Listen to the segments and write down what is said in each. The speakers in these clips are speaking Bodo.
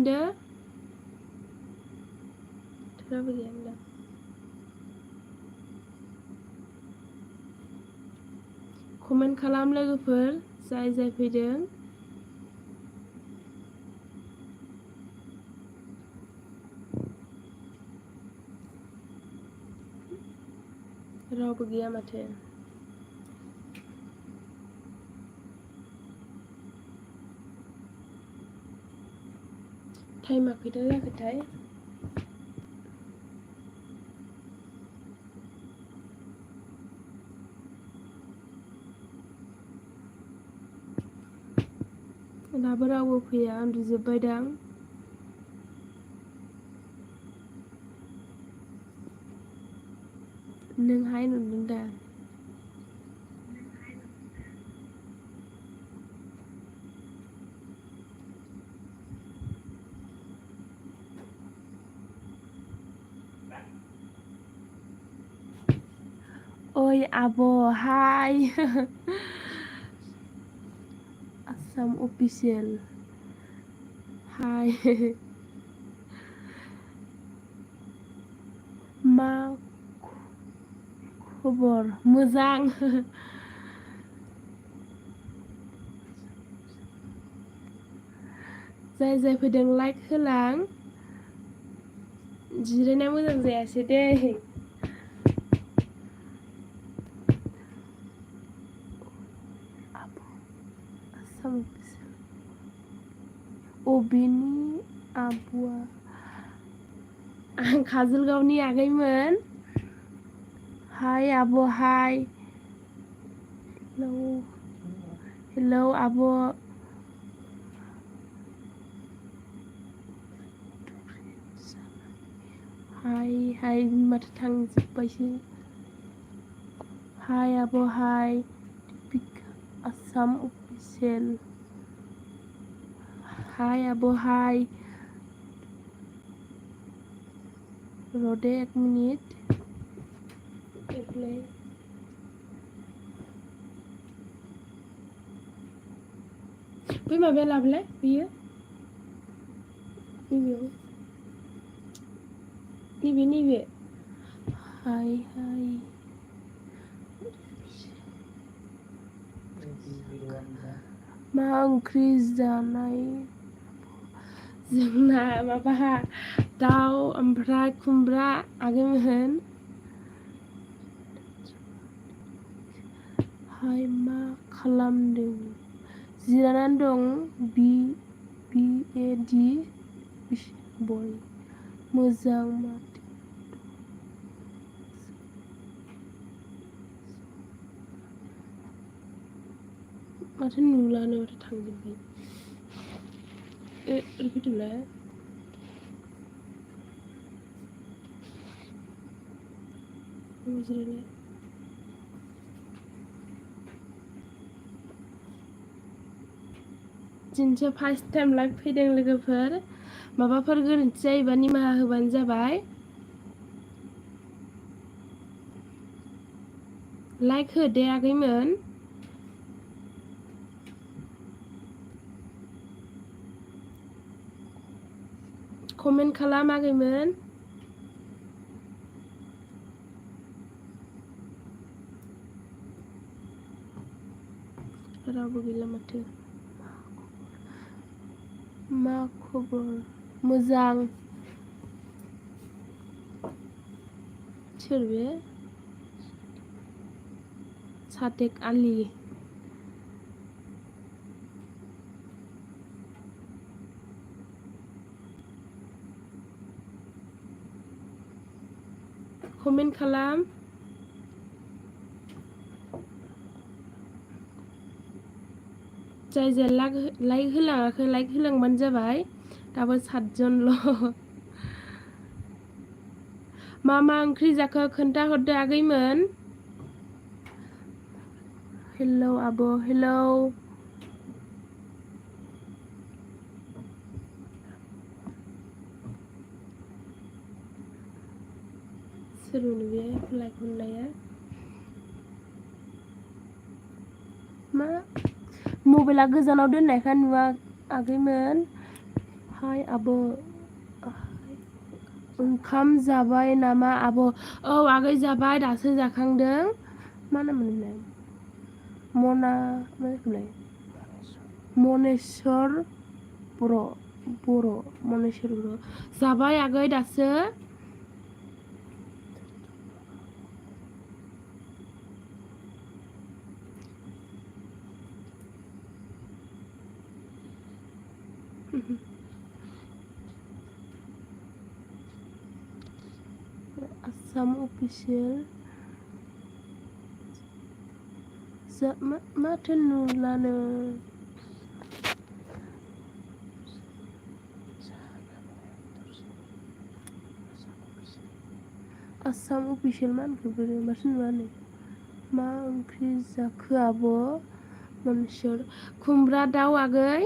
खालामदो थोराबो गैया होनदों कमेन्ट खालाम लोगोफोर जाय फैदों रावबो गैया माथो टाइमा खैथा जाखोथाय दाबो रावबो फैया उन्दुजोब्बायदां नोंहाय नुदों दा ओइ आब' हाय आसाम अफिसियेल हाय मा खबर मोजां जाय फैदों लाइक होलां जिरायना मोजां जायासै दै आसाम अबेनि आब'आ आं काजलगावनि आगैमोन हाय आब' हाय हेलौ आब' हाय माथो थांजोब्बायसो हाय आब' हाय आसाम अफिसियेल हाय आब' हाय र'दे 1 मिनिट बै माबाया लाबोलाय बियो नैबे हाय मा ओंख्रि जानाय जोंना माबा दाउ ओमफ्राय खुमब्रा आगैमोन हाय मा खालामदों जिरायनानै दं BAD बय मोजां माथो नुलानो माथो थांजोब्बाय फैदोंना जिरायनाय दिनैसो फार्स्ट टाइम लाइभ फैदों लोगोफोर माबाफोर गोरोन्थि जायोबा निमाहा होबानो जाबाय लाइक हो दे आगैमोन कमेन्ट खालाम आगैमोन रावबो गैला माथो मा खबर मोजां सोर बे सादेक आली कमेन्ट खालाम जाय लाइक होलाङाखै लाइक होलांबानो जाबाय दाबो 7 जनल' मा ओंख्रि जाखो खोन्थाहरदो आगैमोन हेलौ आब' हेलौ सोरमोन बे लाइक हरनाया मा मबाइला गोजानाव दोननायखा नुवा आगैमोन हाय आब' ओंखाम जाबाय नामा आब'? औ आगै जाबाय दासो जाखांदों। मा नाममोनलाय? मना मा जाखोलाय? मनेस्वर बर' मनेस्वर बर' जाबाय आगै दासो। आसाम अफिसियेल माथो नुलानो आसाम अफिसियेल मा होनखो बोरो माथो नुवानो मा ओंख्रि जाखो आब' मोनसोर खुमब्रा दाउ आगै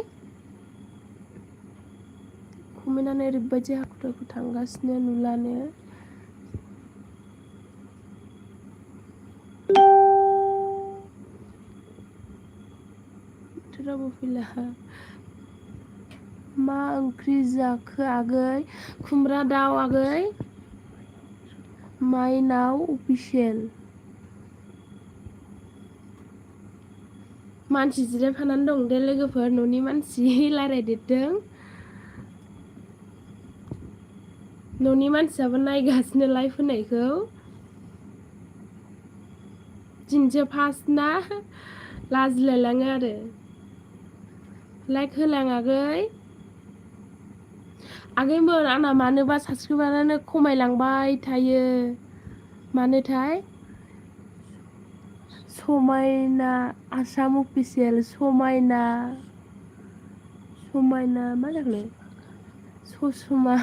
कमेन्टआनो ओरैबायदि हाखु दाखु थांगासिनो नुलानो रावबो फैला मा ओंख्रि जाखो आगै खुमब्रा दाउ आगै माइनाव अफिसियेल मानसि जिरायफानानै दं दे लोगोफोर न'नि मानसि रायज्लायदेरदों न'नि मानसियाबो नायगासिनो लाइभ होनायखौ दिनैसो फार्स्ट ना लाजिलायलाङो आरो लाइक होलां आगैमोन आंना मानोबा साबस्क्राइबारानो खमायलांबाय थायो मानोथाय समायना आसाम अफिसियेल समायना मा जाखोलै ससमा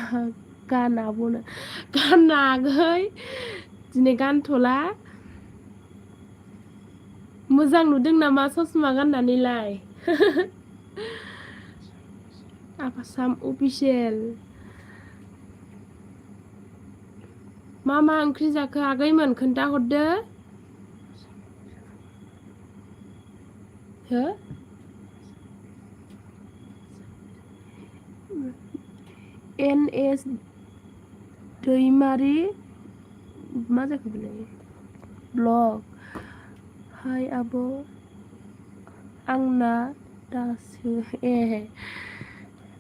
गानाबोनो गाना आगै दिनै गानथ'ला मोजां नुदों नामा ससमा गाननानैलाय आसाम अफिसियेल मा ओंख्रि जाखो आगैमोन खोन्थाहरदो हो NS दैमारि मा जाखो बेलाय ब्लग हाय आब' आंना दासो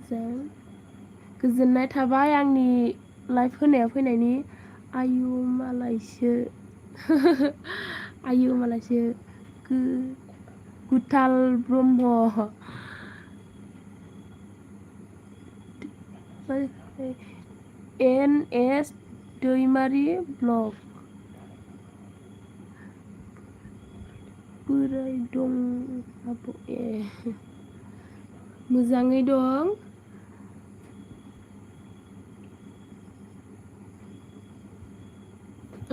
जों गोजोननाय थाबाय आंनि लाइभ होनायाव फैनायनि आयु मालायसो गुथाल ब्रह्म NS दैमारि ब्लग बोरै दं आब' मोजाङै दं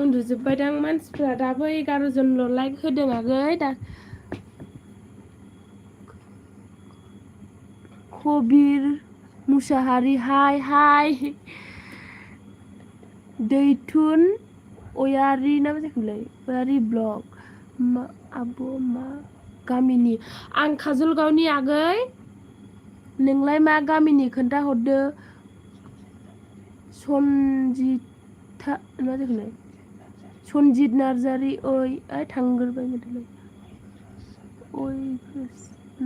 उन्दुजोब्बायदां मानसिफ्रा दाबो 11 जनल' लाइक होदों आगै दा कबिर मुसाहारि हाय दैथुन अयारि ना मा जाखोलाय अयारि ब्लग आब' मा गामिनि आं काजलगावनि आगै नोंलाय मा गामिनि खोन्थाहरदो सनजिथा मा जाखोलाय सनजित नार्जारि ओइ थांग्रोबाय माथोलाय ओइ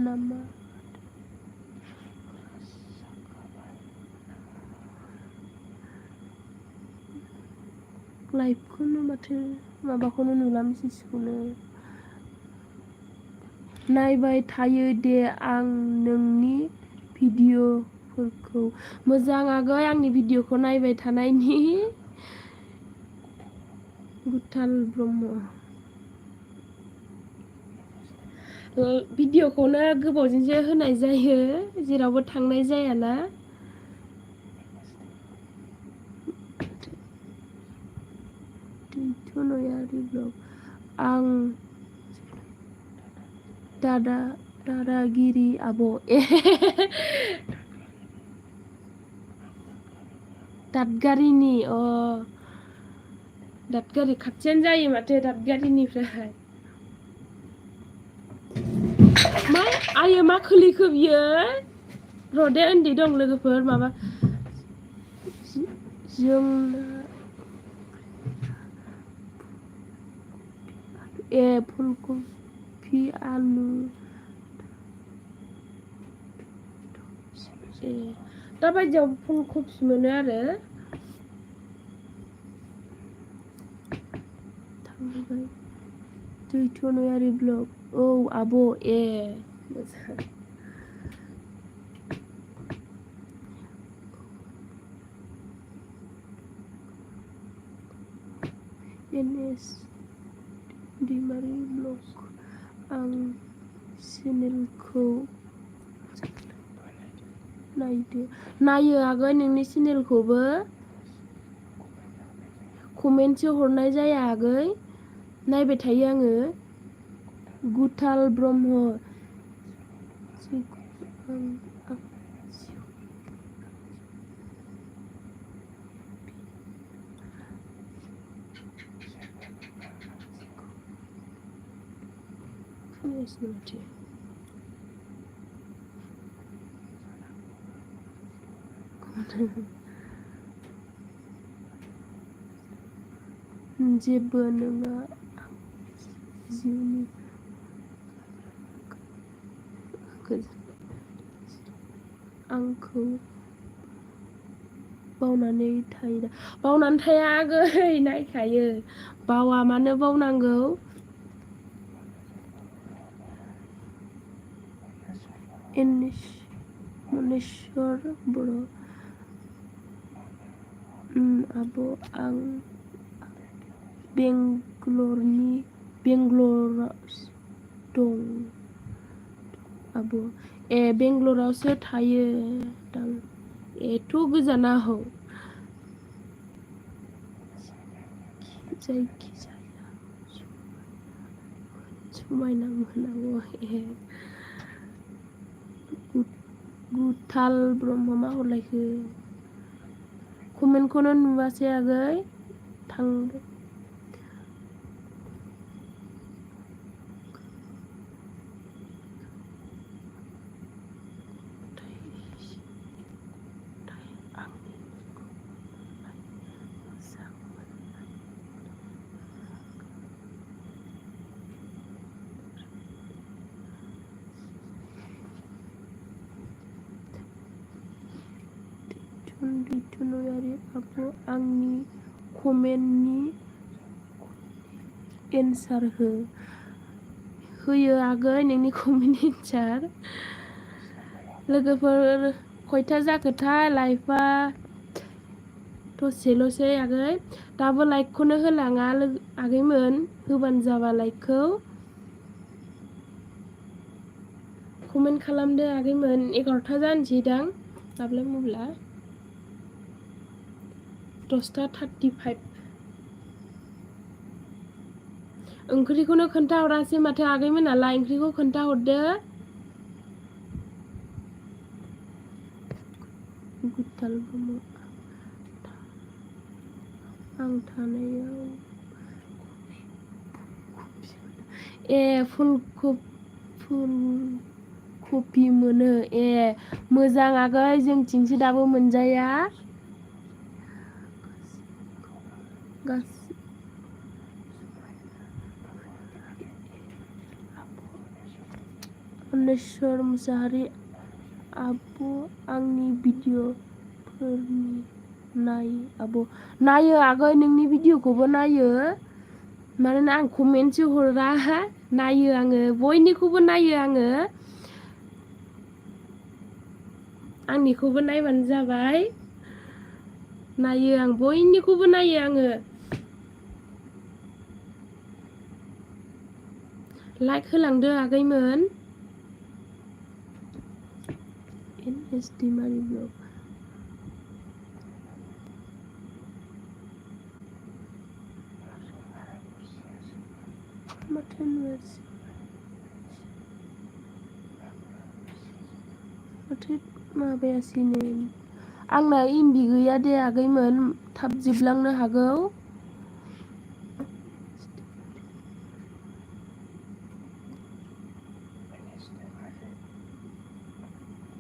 नामा लाइभखौनो माथो माबाखौनो नुला मेसेजखौनो नायबाय थायो दे आं नोंनि भिडिअफोरखौ मोजां आगै आंनि भिडिअखौ नायबाय थानायनि गुथाल ब्रह्म भिडिअखौनो गोबावजोंसो होनाय जायो जेरावबो थांनाय जायाना दैथुनयारि ब्लग आं दादागिरि आब' दादगारिनि दादगारि खाथियानो जायो माथो दादगारिनिफ्राय मा खोलैखो बियो रदे उन्दै दं लोगोफोर माबा जोंना फुलकबि आलु दाबायदियाव फुलकबि मोनो आरो थांबाय दैथुनयारि ब्लग औ आब' मोजां एनएस दैमारि ब्लग आं चेनेलखौ नायो आगै नोंनि चेनेलखौबो कमेन्टसो हरनाय जाया आगै नायबाय थायो आङो गुथाल ब्रह्म जेबो नङा जिउनि आंखौ बावनानै थाया आगै नायखायो बावा मानो बावनांगौ मनेस्वर बर' आब' आं बेंगलराव दं आब' बेंगलरावसो थायो दां एथ' गोजानाव जायखिजाया समायना मोनागौ गुथाल ब्रह्म मा हरलायखो कमेन्टखौनो नुवासै आगै थांदो दैथुनयारि आब' आंनि कमेन्टनि एन्सार होयो आगै नोंनि कमेन्ट एन्सार लोगोफोर खयथा जाखोथाय लाइफआ दसेल'सै आगै दाबो लाइकखौनो होलाङा आगैमोन होबानो जाबा लाइकखौ कमेन्ट खालामदो आगैमोन 11था जानोसैदां माब्ला 10:35 ओंख्रिखौनो खोन्थाहरासै माथो आगैमोनालाय ओंख्रिखौ खोन्थाहरदो गुथाल ब्रह्म आं थानायाव फुलकबि मोनो मोजां आगै जोंथिंसो दाबो मोनजाया मनेस्वर मुसाहारि आब' आंनि भिडिअफोरनि आब' नायो आगै नोंनि भिडिअखौबो नायो मानोना आं कमेन्टसो हरा नायो आङो बयनिखौबो नायो आङो आंनिखौबो नायबानो जाबाय नायो आं बयनिखौबो नायो आङो लाइक होलांदो आगैमोन एनएस दैमारि ब्लग माथो माबायासैनो आंना एमबि गैया दे आगैमोन थाब जोबलांनो हागौ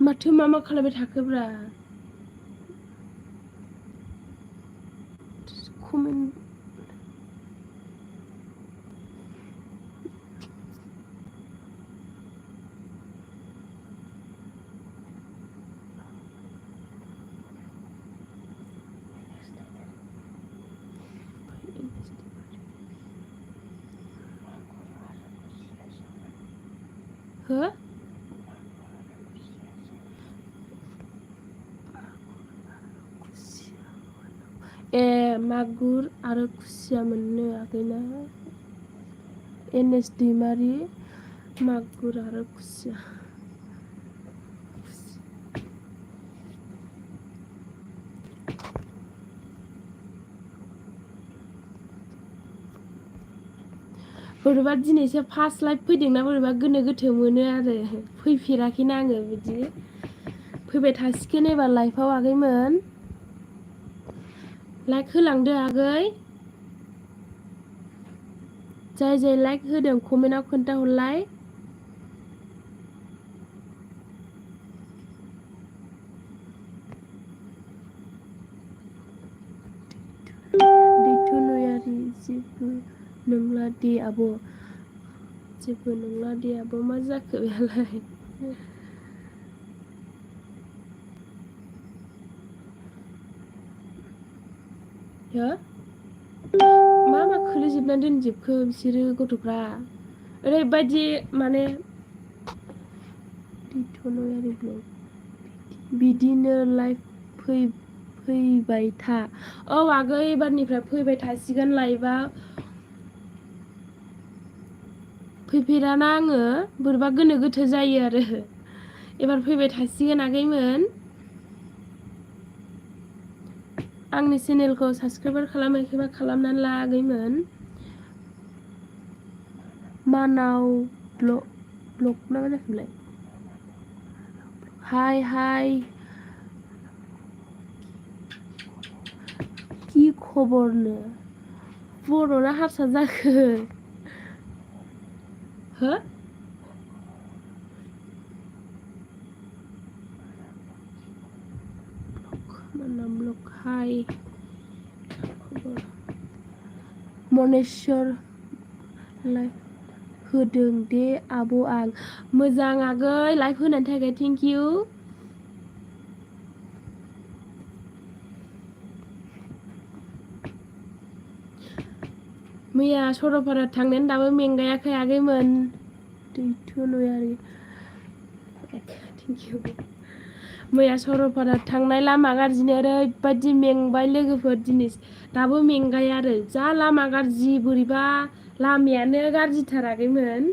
माथो माथो मा खालामबाय थाखोब्रा कमेन्ट हो ए मागुर आरो खुसिया मोननो आगैना एनएस दैमारि मागुर आरो खुसिया बोरैबा दिनैसो फार्स्ट लाइभ फैदोंना बोरैबा गोनो गोथो मोनो आरो फैफेराखैना आङो बिदि फैबाय थासिगोन एबार लाइभआव आगैमोन लाइक होलांदो आगै जाय जाय लाइक होदों कमेन्टआव खोन्थाहरलाय दैथुनयारि जेबो नंला दे आब' जेबो नंला दे आब' मा जाखो बेलाय हो मा खोलैजोबनानै दोनजोबखो बिसोरो गथ'फ्रा ओरैबायदि माने दैथुनयारि ब्लग बिदिनो लाइभ फैबाय था औ आगै एबारनिफ्राय फैबाय थासिगोन लाइभआ फैफेराना आङो बोरैबा गोनो गोथो जायो आरो एबार फैबाय थासिगोन आगैमोन आंनि चेनेलखौ साबस्क्राइबार खालामाखैबा खालामनानै ला आगैमोन मानाव ब्लग ना मा जाखोलाय हाय हाय कि खबरनो बर'ना हारसा जाखो हो माना ब्लग हाय खबर मनेस्वर लाइभ होदों दे आब' आं मोजां आगै लाइभ होनायनि थाखाय थेंक इउ मैया सरलपारा थांनायानो दाबो मेंगायाखै आगैमोन दैथुनयारि थेंक इउ मैया सरलपारा थांनाय लामा गाज्रिनो ओरैबायदि मेंबाय लोगोफोर दिनै दाबो मेंगाया आरो जा लामा गाज्रि बोरैबा लामायानो गाज्रिथार आगैमोन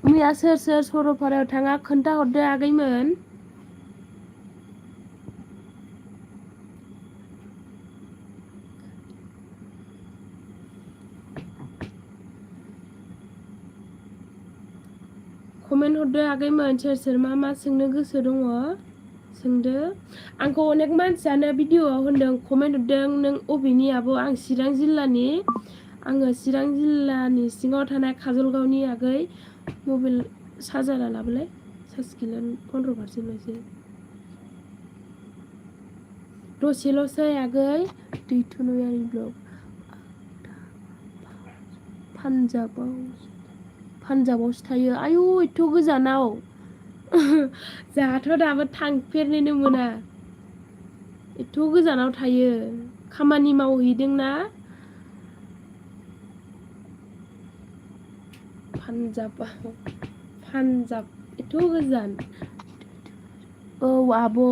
मैया सोर सोर सरलपारायाव थाङा खोन्थाहरदो आगैमोन कमेन्ट हरदो आगैमोन सोर सोर मा सोंनो गोसो दङ सोंदो आंखौ अनेक मानसियानो भिडिअआव होनदों कमेन्ट हरदों नों अबेनि आब' आं चिरां जिल्लानि आङो चिरां जिल्लानि सिङाव थानाय काजलगावनि आगै मबाइल चार्जारा लाबोलाय चार्ज गैला 15% दसेल'सै आगै दैथुनयारि ब्लग पान्जाबावसो थायो आयु एथ' गोजानाव जोंहाथ' दाबो थांफेरनोनो मोना एथ' गोजानाव थायो खामानि मावहैदोंना पान्जाब एथ' गोजान औ आब'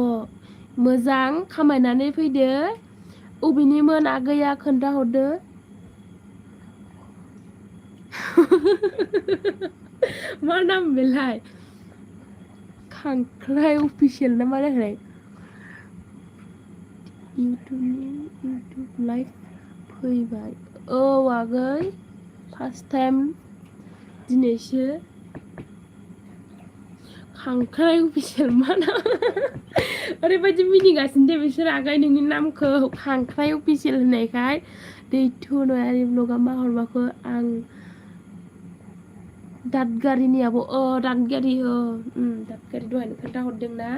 मोजां खामायनानै फैदो अबेनिमोन आगैया खोन्थाहरदो मा नाम बेलाय खांख्राइ अफिसियेल ना मा जाखोलाय इउटुब लाइभ फैबाय औ आगै फार्स्ट टाइम दिनैसो खांख्राइ अफिसियेल मा नाम ओरैबायदि मिनिगासिनो दे बिसोर आगै नोंनि नामखौ खांख्राइ अफिसियेल होननायखाय दैथुनयारि ब्लगआ मा हरबाखो आं दादगारिनि आब' दादगारि दादगारि दहायनो खोन्थाहरदोंना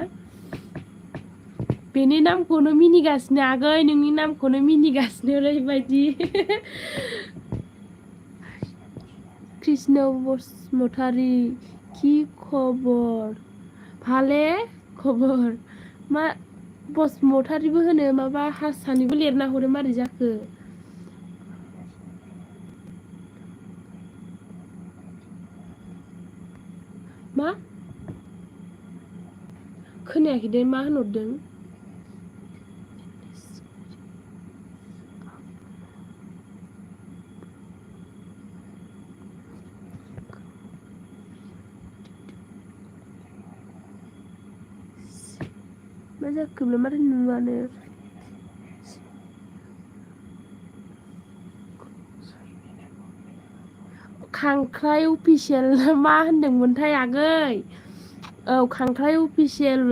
बेनि नामखौनो मिनिगासिनो आगै नोंनि नामखौनो मिनिगासिनो ओरैबायदि कृष्ण बसुमतारी কি खबर भाले खबर मा बसुमतारीबो होनो माबा हारसानिबो लिरना हरो मारै जाखो मा खोनायाखै दे मा होनहरदों मा जाखोब्ला माथो नुवानो खांख्राइ अफिसियेल मा होनदोंमोनथाय आगै औ खांख्राइ अफिसियेल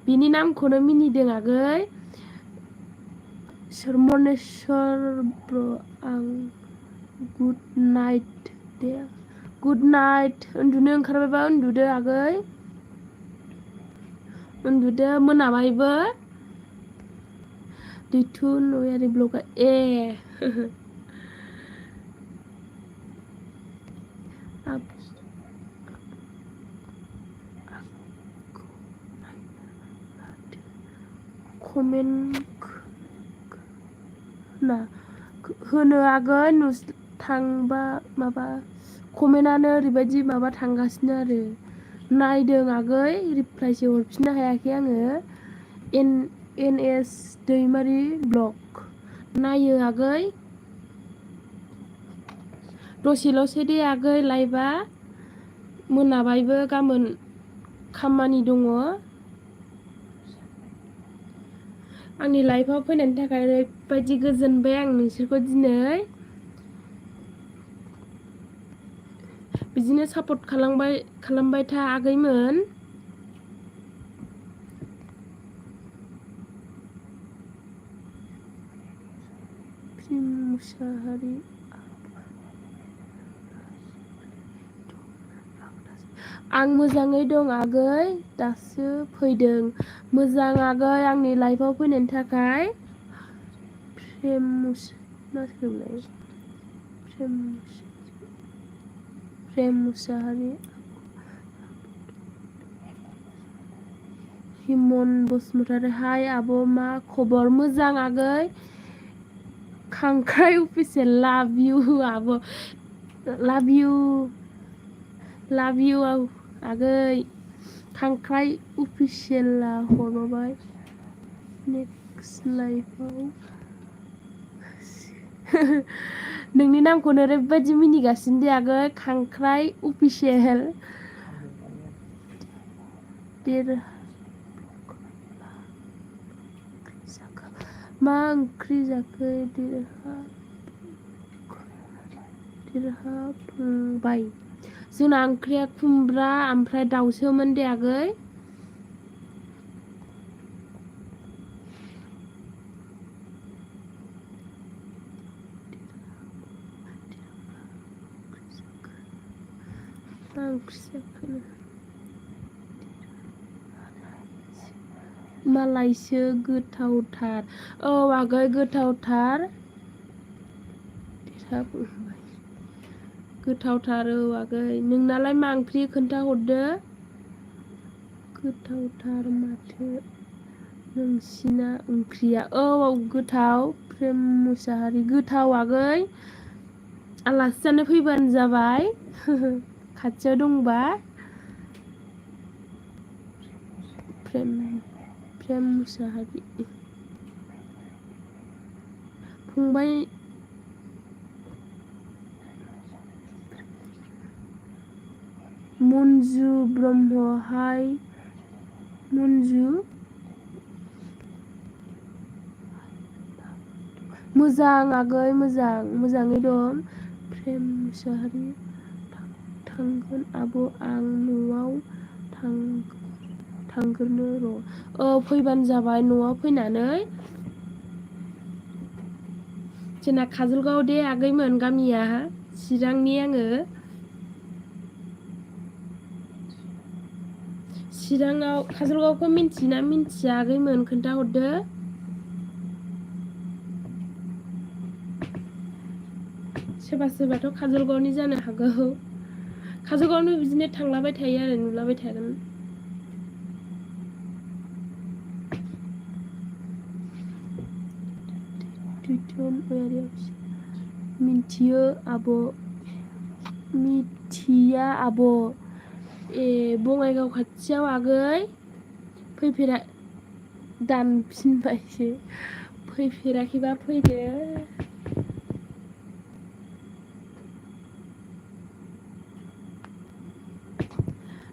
बिनि नामखौनो मिनिदों आगै सरमनेश्वर आं good night they good night उन्दुनो ओंखारबायबा उन्दुदो आगै उन्दुदो मोनाबायबो दैथु नयारि ब्लगा कमेन्ट ना होनो आगै थांबा माबा कमेन्टआनो ओरैबायदि माबा थांगासिनो आरो नायदों आगै रिप्लाइसो हरफिननो हायाखै आङो एन.एस. दैमारि ब्लग नायो आगै दसेल'सै दे आगै लाइभआ मोनाबायबो गाबोन खामानि दङ आंनि लाइफआव फैनायनि थाखाय ओरैबायदि गोजोनबाय आं नोंसोरखौ दिनै बिदिनो सापर्ट खालामबाय था आगैमोन मुसाहारि आं मोजाङै दं आगै दासो फैदों मोजां आगै आंनि लाइफआव फैनायनि थाखाय प्रेम मुसाहारि हिमन बसुमतारी हाय आब' मा खबर मोजां आगै खांख्राइ अफिसियेल लाभ इउ आब' लाभ इउ आगै खांख्राइ अफिसियेला हरबाय नेक्स्ट लाइफआव नोंनि नामखौनो ओरैबायदि मिनिगासिनो दे आगै खांख्राइ अफिसियेल मा ओंख्रि जाखो देरहा फंबाय जोंना ओंख्रिया खुमब्रा ओमफ्राय दाउसोमोन दे आगै मालायसो गोथावथार औ आगै गोथावथार गोथावथार औ आगै नोंनालाय मा ओंख्रि खोन्थाहरदो गोथावथार माथो नोंसिना ओंख्रिया औ गोथाव प्रेम मुसाहारि गोथाव आगै आलासि जानो फैबानो जाबाय खाथियाव दंबा प्रेम मुसाहारि फंबाय मन्जु ब्रह्म हाय मन्जु मोजां आगै मोजाङै दं प्रेम मुसाहारि थांगोन आब' आं न'आव थांग्रोनो र' फैबानो जाबाय न'आव फैनानै जोंना काजलगाव दे आगैमोन गामिया चिरांनि आङो चिराङाव काजलगावखौ मिन्थियोना मिन्थिया आगैमोन खोन्थाहरदो। सोरबा सोरबाथ' काजलगावनि जानो हागौ। काजलगावनो बिदिनो थांलाबाय थायो आरो नुलाबाय थागोन। मिथियो आब' मिथिया आब' ए बङाइगाव खाथियाव आगै फैफेरा दानफिनबायसो फैफेराखैबा फैदो।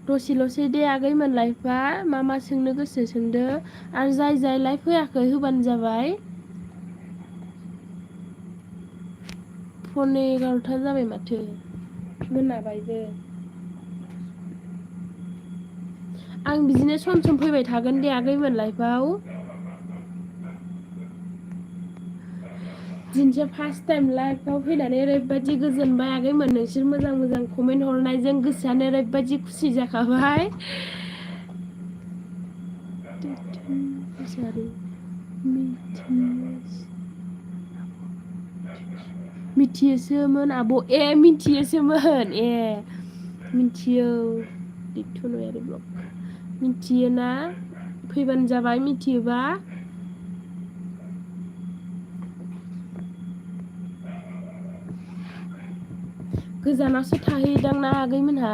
दसेल'सै दे आगैमोन लाइफआ मा सोंनो गोसो सोंदो आरो जाय लाइफ फैयाखै होबानो जाबाय। फन 11ता जाबाय माथो मोनाबायबो। आं बिदिनो सम सम फैबाय थागोन दे आगैमोन लाइफआव। दिनैसो फार्स्ट टाइम लाइफआव फैनानै ओरैबायदि गोजोनबाय आगैमोन नोंसोर मोजां कमेन्ट हरनायजों गोसोआनो ओरैबायदि खुसि जाखाबाय। मिथियोसोमोन आब' ए मिथियोसोमोन ए मिथियो दिथुनुयारि ब्लग मिथियोना फैबानो जाबाय मिथियोबा। गोजानावसो थाहैदां ना आगैमोनहा।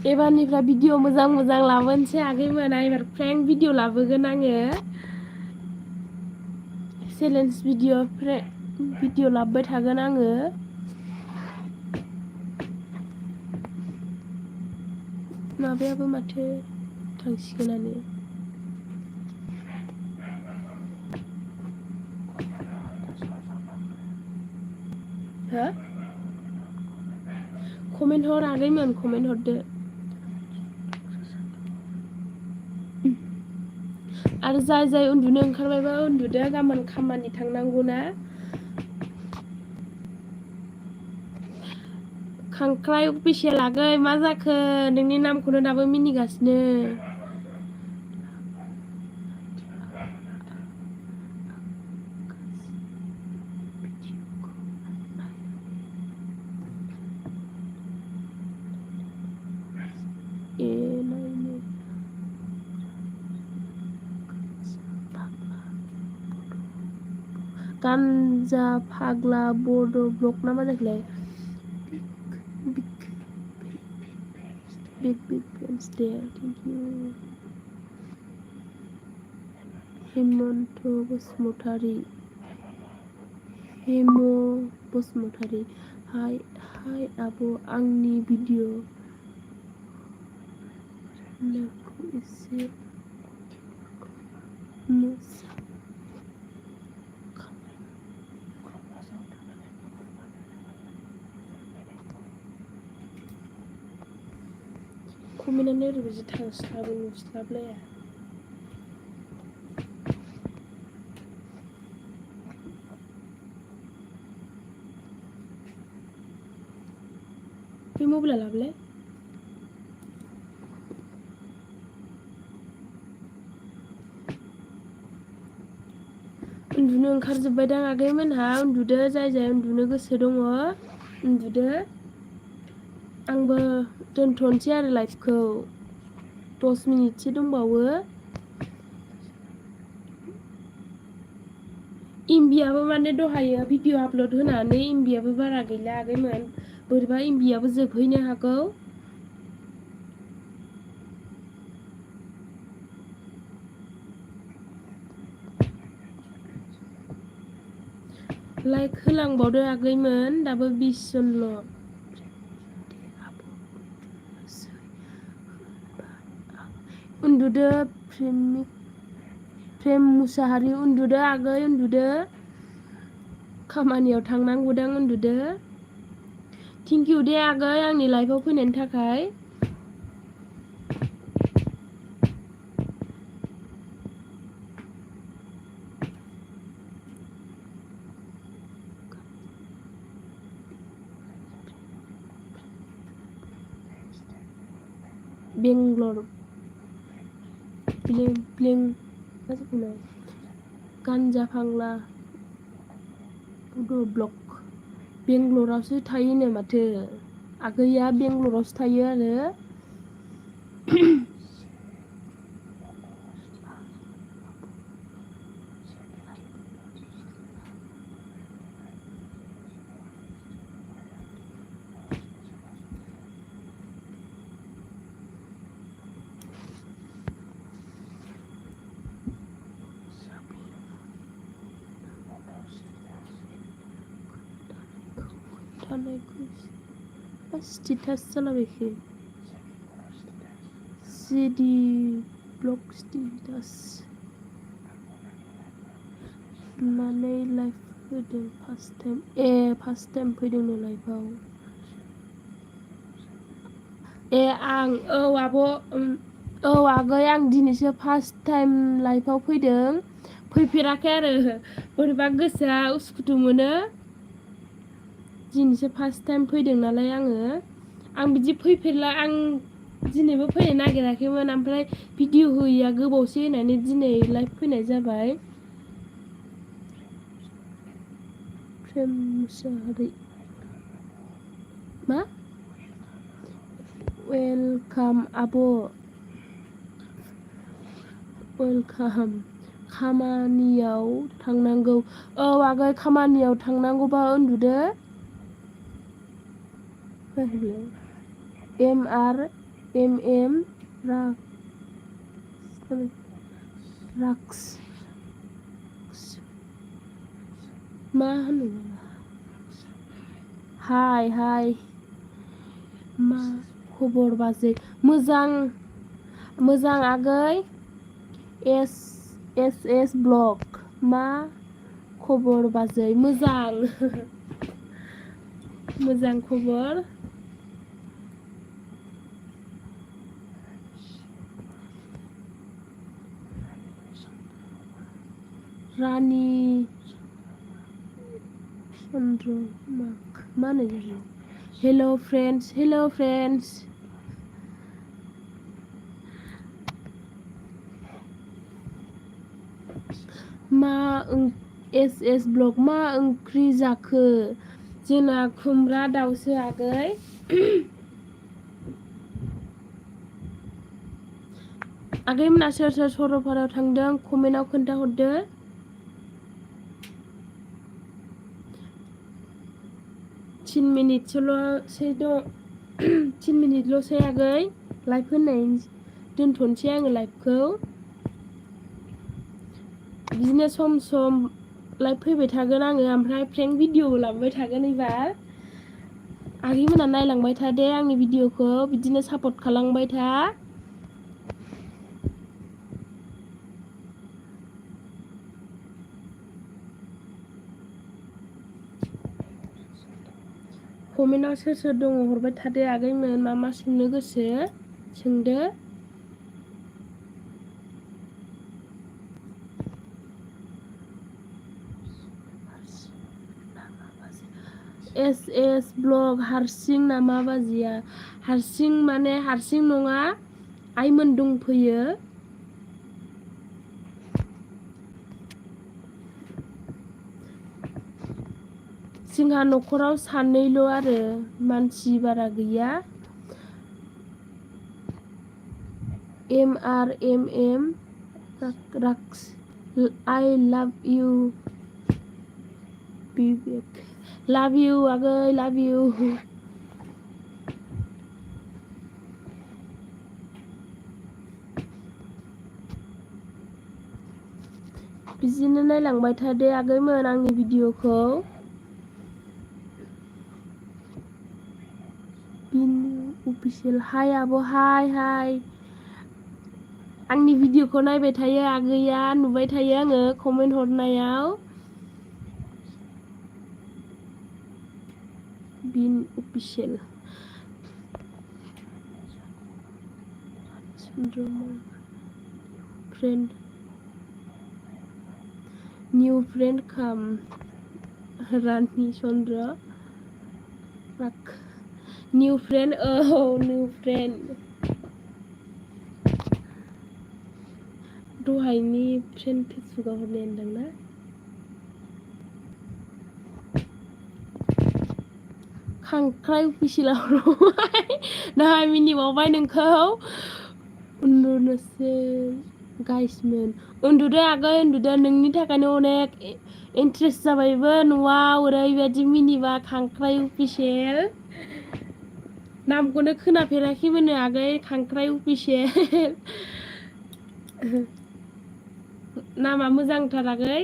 एबारनिफ्राय भिडिअ मोजां लाबोनोसै आगैमोन एबार फ्रेंक भिडिअ लाबोगोन आङो। चेलेन्ज भिडिअ लाबोबाय थागोन आङो। माबायाबो माथो थांसिगोनानो। हो कमेन्ट हर आगैमोन कमेन्ट हरदो। आरो जाय उन्दुनो ओंखारबायबा उन्दुदो गाबोन खामानि थांनांगौ ना। खांख्राइ अफिसियेल आगै मा जाखो नोंनि नामखौनो दाबो मिनिगासिनो। ए नायनो गानजा फाग्ला बड' ब्लग ना मा जाखोलाय। बिग फ्रेन्ड्स दे थेंक इउ। हेमन्त बसुमतारी हाय आब' आंनि भिडिअ एसे कमेन्टआनो ओरैबायदि थांस्लाबो नुस्लाबलाया। बे मबाइला लाबोलाय। उन्दुनो ओंखारजोब्बायदां आगैमोनहा उन्दुदो जाय उन्दुनो गोसो दङ उन्दुदो। आंबो दोनथ'नोसै आरो लाइफखौ 10 मिनिटसो दंबावो। एमबियाबो माने दहायो भिडिअ आपल'ड होनानै एमबियाबो बारा गैला आगैमोन बोरैबा एमबियाबो जोबहैनो हागौ। लाइक होलांबावदो आगैमोन दाबो 20 जनल'। उन्दुदो प्रेम मुसाहारि उन्दुदो आगै उन्दुदो खामानियाव थांनांगौदां उन्दुदो। थेंक इउ दे आगै आंनि लाइफआव फैनायनि थाखाय। बेंगलर ब्लें मा जाखो गानजा फाग्ला ब्लक बेंगलरावसो थायोनो माथो आगैया बेंगलरावसो थायो आरो थानायखौ स्टेटास जालाबायखो सिडि ब्लक स्टेटास माने लाइफ फैदों फार्स्ट टाइम फैदोंनो लाइफआव आं आब' आगै आं दिनैसो फार्स्ट टाइम लाइफआव फैदों फैफेराखै आरो बोरैबा गोसोआ उसुखुथु मोनो दिनैसो फार्स्ट टाइम फैदों नालाय आं बिदि फैफेरला आं दिनैबो फैनो नागिराखैमोन ओमफ्राय भिडिअ होयैया गोबावसै होननानै दिनै लाइभ फैनाय जाबाय प्रेम मुसाहारि मा वेलकाम आब' वेलकाम खामानियाव थांनांगौ आगै खामानियाव थांनांगौबा उन्दुदो MRMM राक्स मा होनो हाय मा खबर बाजै मोजां आगै एस ब्लग मा खबर बाजै मोजां मोजां खबर रानि चन्द्र मा होनो हेल' फ्रेन्ड्स मा एस ब्लग मा ओंख्रि जाखो जोंना खुमब्रा दाउसो आगै आगैमोना सोर सरलपारायाव थांदों कमेन्टआव खोन्थाहरदो 10 मिनिटल'सै आगै लाइभ होनाय दोनथ'नोसै आङो लाइभखौ बिदिनो सम लाइभ फैबाय थागोन आङो ओमफ्राय प्रेंक भिडिअबो लाबोबाय थागोन एबार आगैमोना नायलांबाय था दे आंनि भिडिअखौ बिदिनो सापर्ट खालामबाय था कमेन्टआव सोर दङ हरबाय थादो आगैमोन मा सोंनो गोसो सोंदो एस ब्लग हारसिं नामा बाजिया हारसिं माने हारसिं नङा आइमोन दंफैयो जोंहा न'खराव सानैल' आरो मानसि बारा गैया MRMM rocks I love you बिबेक लाभ इउ आगै लाभ इउ बिदिनो नायलांबाय थादो आगैमोन आंनि भिडिअखौ अफिसियेल हाय आब' हाय आंनि भिडिअखौ नायबाय थायो आगैया नुबाय थायो आङो कमेन्ट हरनायाव बिन अफिसियेल फ्रेन्ड निउ फ्रेन्ड काम रानि चन्द्र निउ फ्रेन्ड निउ फ्रेन्ड दहायनि फ्रेन्ड फेसबुकाव हरनाय होनदों ना खांख्राइ अफिसियेलाव दाहाय मिनिबावबाय नोंखौ उन्दुनोसै गाइसमोन उन्दुदो आगै उन्दुदो नोंनि थाखायनो अनेक इन्ट्रेस्ट जाबायबो न'आव ओरैबायदि मिनिबा खांख्राइ अफिसियेल नामखौनो खोनाफेराखैमोन आगै खांख्राइ अफिसियेल नामा मोजांथार आगै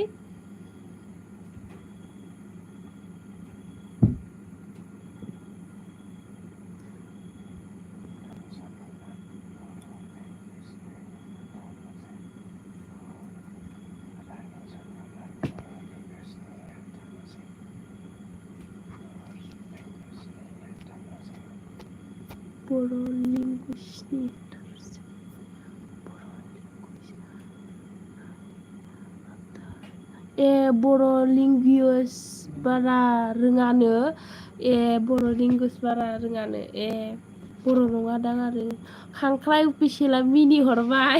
बर' लिंगुइस्टनि बर' लिंगुइस बारा रोङानो बर' लिंगुइस बारा रोङानो बर' नङादां आरो खांख्राइ अफिसियेला मिनिहरबाय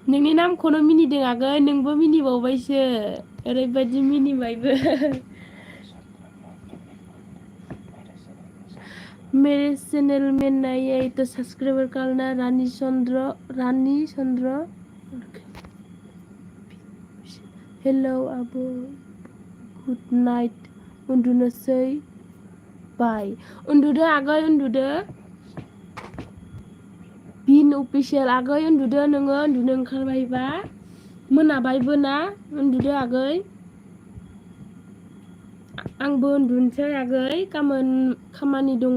नोंनि नामखौनो मिनिदों आगै नोंबो मिनिबावबायसो ओरैबायदि मिनिबायबो मेरे चैनल में नई है तो सब्सक्राइब करना रानी चंद्र हेलो आब' गुड नाइट उन्दुनोसै बाय उन्दुदो आगै उन्दुदो बिन अफिसियेल आगै उन्दुदो नोङो उन्दुनो ओंखारबायबा मोनाबायबो ना उन्दुदो आगै आंबो उन्दुनोसै आगै गाबोन खामानि दङ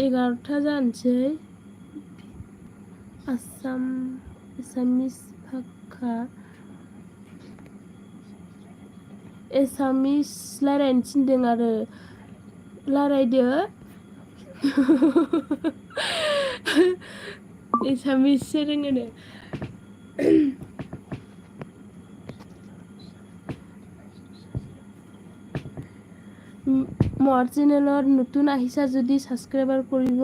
11टा जानोसै एसामिस भाखा एसामिस रायलायनो थिनदों आरो रायलायदो एसामिससो रोङोनो মোৰ চেনেলৰ নতুন আহিছা যদি সাবস্ক্ৰাইবাৰ কৰিব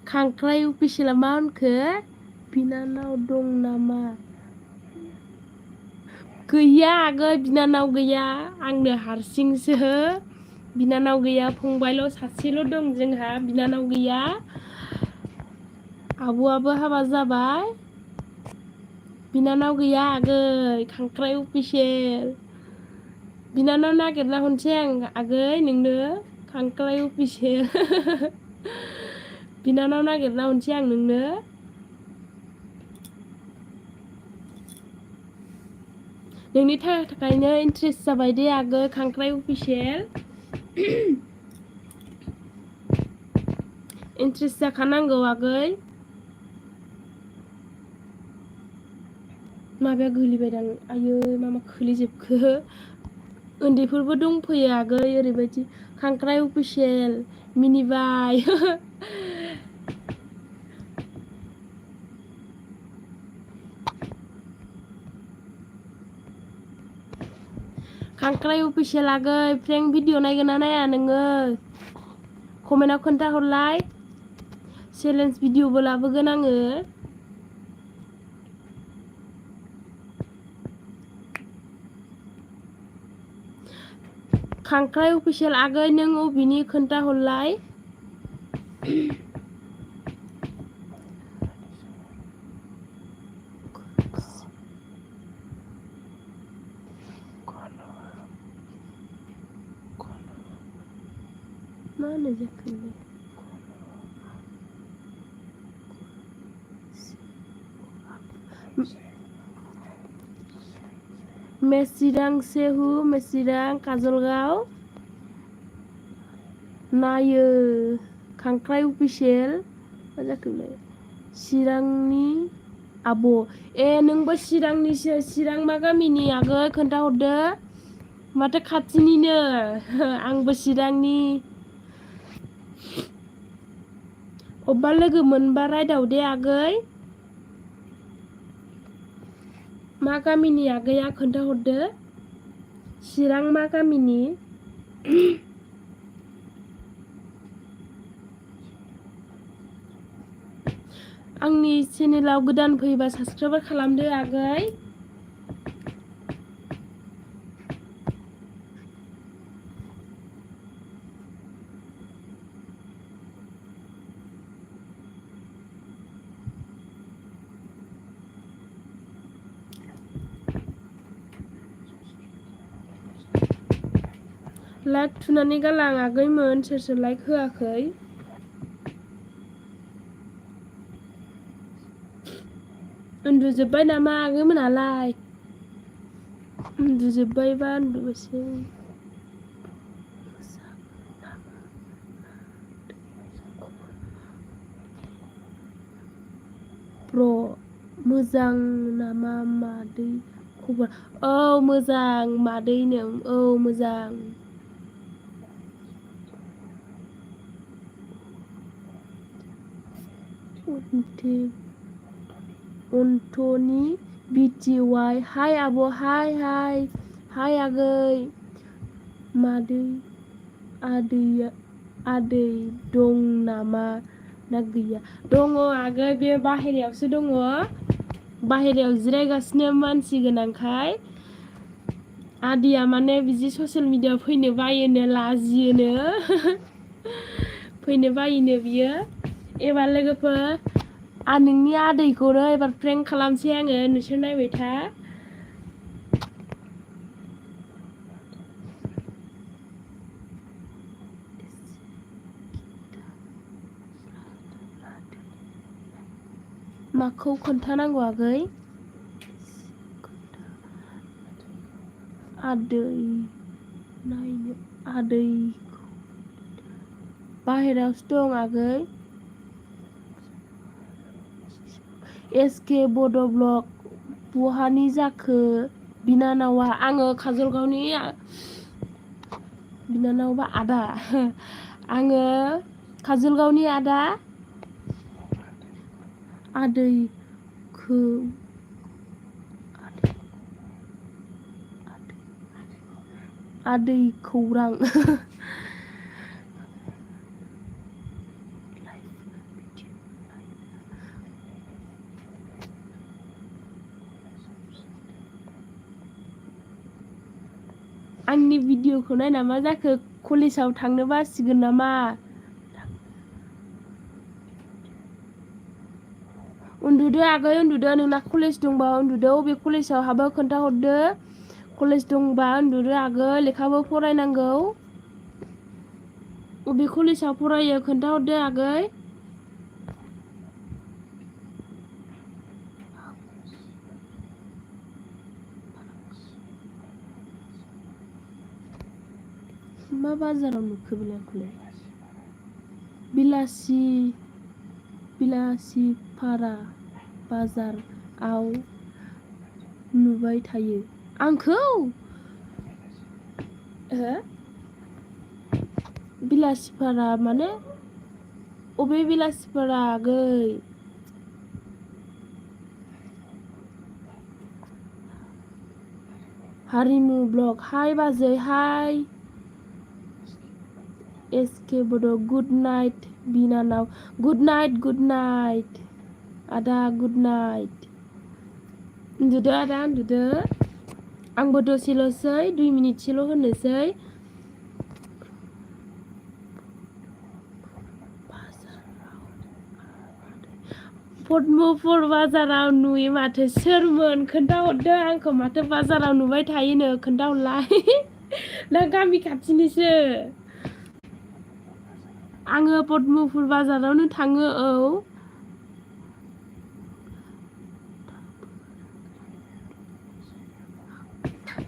खांख्राइ अफिसियेला मा होनखो बिनानाव दं नामा गैया आगै बिनानाव गैया आंनो हारसिंसो बिनानाव गैया फंबायल' सासेल' दं जोंहा बिनानाव गैया आब'आबो हाबा जाबाय बिनानाव गैया आगै खांख्राइ अफिसियेल बिनानाव नागिरना हरनोसै आं आगै नोंनो खांख्राइ अफिसियेल बिनानाव नागिरना हरनोसै आं नोंनो नोंनि थाखायनो इन्ट्रेस्ट जाबाय दे आगै खांख्राइ अफिसियेल इन्ट्रेस्ट जाखानांगौ आगै माबाया गोलैबायदां आयै मा खोलैजोबखो उन्दैफोरबो दंफैयो आगै ओरैबायदि खांख्राइ अफिसियेल मिनिबाय खांख्राइ अफिसियेल आगै फ्रेंक भिडिअ नायगोन ना नाया नोङो कमेन्टआव खोन्थाहरलाय चेलेन्ज भिडिअबो लाबोगोन आङो खांख्राइ अफिसियेल आगै नों अबेनि खोन्थाहरलाय मा होनो जाखोलाय मेसिरां सेहु मेसिरां काजलगाव नायो खांख्राइ अफिसियेल मा जाखोलाय चिरांनि आब' नोंबो चिरांनिसो चिरां मा गामिनि आगै खोन्थाहरदो माथो खाथिनिनो आंबो चिरांनि अबेबा लोगो मोनबा रायदाव दे आगै मा गामिनि आगैया खोन्थाहरदो चिरां मा गामिनि? आंनि चेनेलाव गोदान फैबा साबसक्राइब खालामदो आगै। लाइक थुनानै गालां आगैमोन सोर सोर लाइक होआखै। उन्दुजोब्बाय नामा आगैमोनालाय? उन्दुजोब्बायबा उन्दुसै। ब्र मोजां नामा मादै खबर? औ मोजां मादै नों औ मोजां। अन्थनि BTY हाय आब' हाय हाय हाय आगै मादै आदै दं नामा ना गैया? दङ आगै बे बाहेरायावसो दङ। बाहेरायाव जिरायगासिनो मानसि गोनांखाय आदैया माने बिदि ससियेल मिडियाआव फैनो बायोनो लाजियोनो फैनो बायोनो बियो। एबार लोगोफोर नोंनि आदैखौनो एबार प्रेंक खालामसै आङो नोंसोर नायबाय था। माखौ खोन्थानांगौ आगै? नायनो आदै बाहेरायावसो दं आगै। SK बड' ब्लग बहानि जाखो बिनानावा? आङो काजलगावनि बिनानावबा आदा आङो काजलगावनि आदा आदैखौ आदै खौरां आंनि भिडिअखौ नायना मा जाखो? कलेजाव थांनो बासिगोन नामा? उन्दुदो आगै उन्दुदो नोंना कलेज दंबा उन्दुदो। अबे कलेजाव हाबो खोन्थाहरदो। कलेज दंबा उन्दुदो आगै लेखाबो फरायनांगौ। अबे कलेजाव फरायो खोन्थाहरदो आगै। मा बाजाराव नुखो बेलाय आंखौलाय? बिलासिपारा बाजाराव नुबाय थायो। आंखौ? हो? बिलासिपारा माने अबे बिलासिपारा आगै? हारिमु ब्लग हाय बाजै हाय। SK बड' गुड नाइट बिनानाव गुड नाइट आदा गुड नाइट। उन्दुदो आदा उन्दुदो। आंबो दसेल'सै 2 मिनिटसोल' होनोसै। पद्मपुर बाजाराव नुयो माथो। सोरमोन खोन्थाहरदो आंखौ माथो बाजाराव नुबाय थायोनो खोन्थाहरलाय ना गामि खाथिनिसो? आङो पद्मपुर बाजारावनो थाङो औ।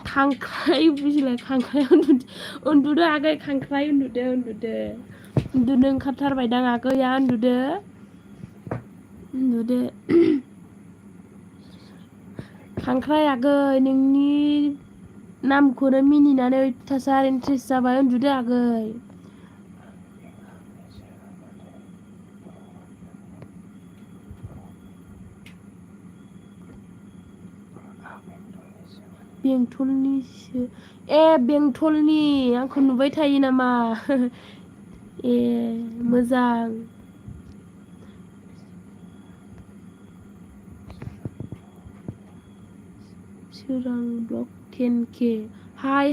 खांख्राइ बुजिलाय खांख्राइ उन्दुदो आगै खांख्राइ उन्दुदो। उन्दुनो ओंखारथारबायदां आगैया उन्दुदो। खांख्राइ आगै नोंनि नामखौनो मिनिनानै अयथासार इन्ट्रेस्ट जाबाय उन्दुदो आगै। बेंटलनिसो बेंटलनि आंखौ नुबाय थायो नामा मोजां सोरां ब्लक 10K हाय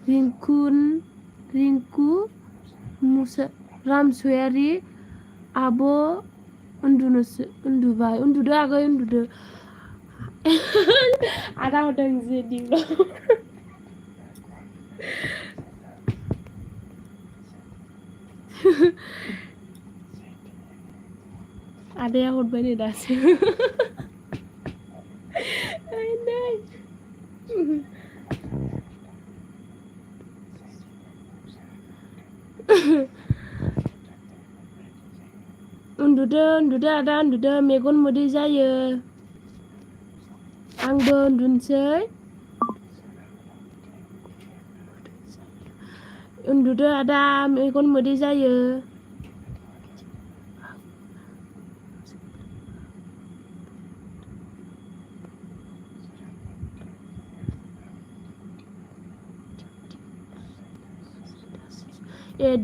रिंकु रामसयारि आब' उन्दुदो आगै उन्दुदो आदा हरदों जेदि आदाया हरबाय नै दासो उन्दुदो आदा उन्दुदो मेगन मोदै जायो आंबो उन्दुनोसै उन्दुदो आदा मेगन मोदै जायो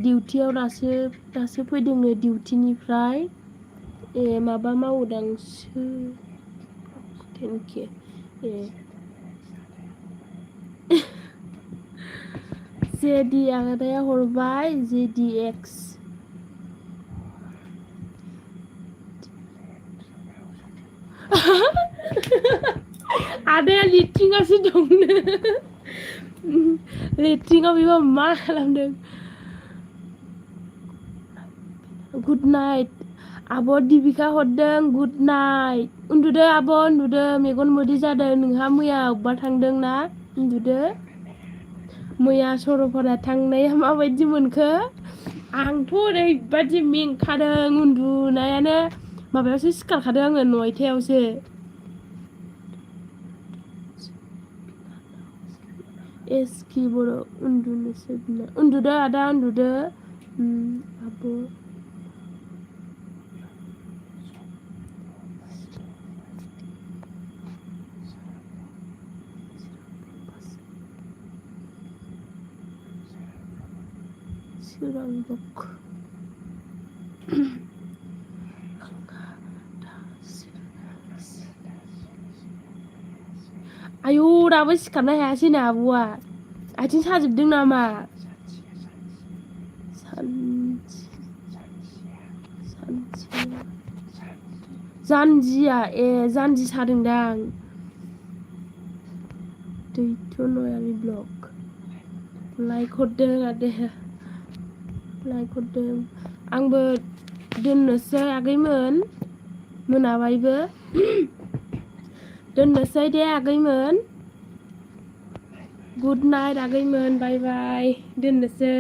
डिउटियाव दासो फैदोंनो डिउटिनिफ्राय माबा मावोदांसो 10K जेडि आदाया हरबाय JDX आदाया लेट्रिनावसो दंनो लेट्रिनाव बेबा मा खालामदों गुड नाइट आब' दिबिका हरदों गुड नाइट उन्दुदो आब' उन्दुदो मेगन मोदै जादों नोंहा मैया अबबा थांदों ना उन्दुदो मैया सरलपारा थांनाया माबायदि मोनखो आंथ' ओरैबादि मेंखादों उन्दुनायानो माबायावसो सिखारखादों आङो 9टायावसो एसकि बर' उन्दुदो आदा उन्दुदो आब' सोरां बक आयौ दाबो सिखारनो हायासै ना आब'आ आथिं साजोबदों नामा जानजिया जानजि सादोंदां दैथुनयारि ब्लग लाइक हरदों आदाया लाइक हरदों आंबो दोननोसै आगैमोन मोनाबायबो दोननोसै दे आगैमोन गुड नाइट आगैमोन बाय बाय दोननोसै